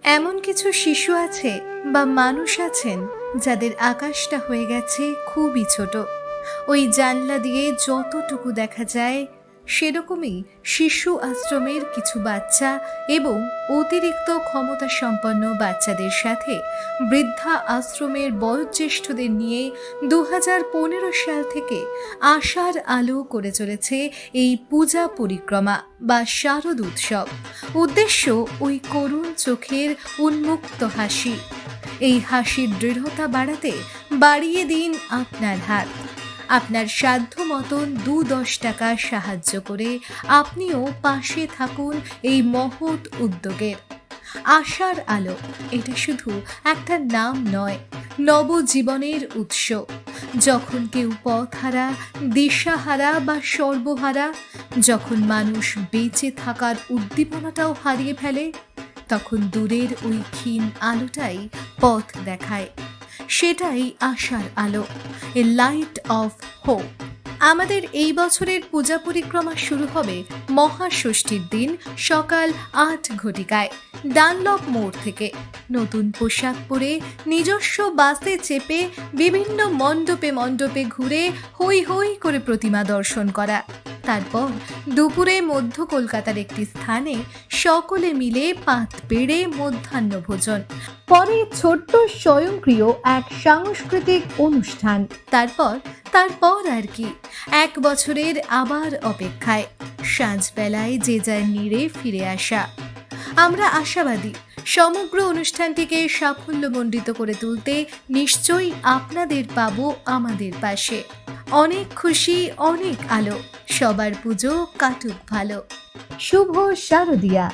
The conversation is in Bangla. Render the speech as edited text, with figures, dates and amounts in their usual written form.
এমন কিছু শিশু আছে বা মানুষ আছেন যাদের আকাশটা হয়ে গেছে খুবই ছোট। ওই জানলা দিয়ে যতটুকু দেখা যায় সেরকমই শিশু আশ্রমের কিছু বাচ্চা এবং অতিরিক্ত ক্ষমতা সম্পন্ন বাচ্চাদের সাথে বৃদ্ধা আশ্রমের বয়োজ্যেষ্ঠদের নিয়ে 2015 সাল থেকে আশার আলো করে চলেছে এই পূজা পরিক্রমা বা শারদ উৎসব। উদ্দেশ্য ওই করুণ চোখের উন্মুক্ত হাসি। এই হাসির দৃঢ়তা বাড়াতে বাড়িয়ে দিন আপনার হাত। আপনার সাধ্য মতন 2-10 টাকা সাহায্য করে আপনিও পাশে থাকুন এই মহৎ উদ্যোগের। আশার আলো এটা শুধু একটা নাম নয়, নবজীবনের উৎস। যখন কেউ পথহারা, দিশাহারা বা সর্বহারা, যখন মানুষ বেঁচে থাকার উদ্দীপনাটাও হারিয়ে ফেলে, তখন দূরের ওই ক্ষীণ আলোটাই পথ দেখায়। সেটাই আশার আলো, এ লাইট অফ হোপ। আমাদের এই বছরের পূজা পরিক্রমা শুরু হবে মহাষষ্ঠীর দিন সকাল 8 ঘটিকায় ডানলপ মোড় থেকে। নতুন পোশাক পরে নিজস্ব বাসে চেপে বিভিন্ন মণ্ডপে মণ্ডপে ঘুরে হই হই করে প্রতিমা দর্শন করা। তারপর দুপুরে মধ্য কলকাতার একটি স্থানে সকলে মিলে পাত পেড়ে মধ্যাহ্ন ভোজন, পরে ছোট্ট স্বয়ংক্রিয় এক সাংস্কৃতিক অনুষ্ঠান। তারপর আর কি 1 বছরের আবার অপেক্ষায় সাঁঝবেলায় যে যার নিড়ে ফিরে আসা। আমরা আশাবাদী সমগ্র অনুষ্ঠানটিকে সাফল্যমণ্ডিত করে তুলতে নিশ্চয়ই আপনাদের পাবো আমাদের পাশে। অনেক খুশি, অনেক আলো, সবার পুজো কাটুক ভালো। শুভ শারদিয়া।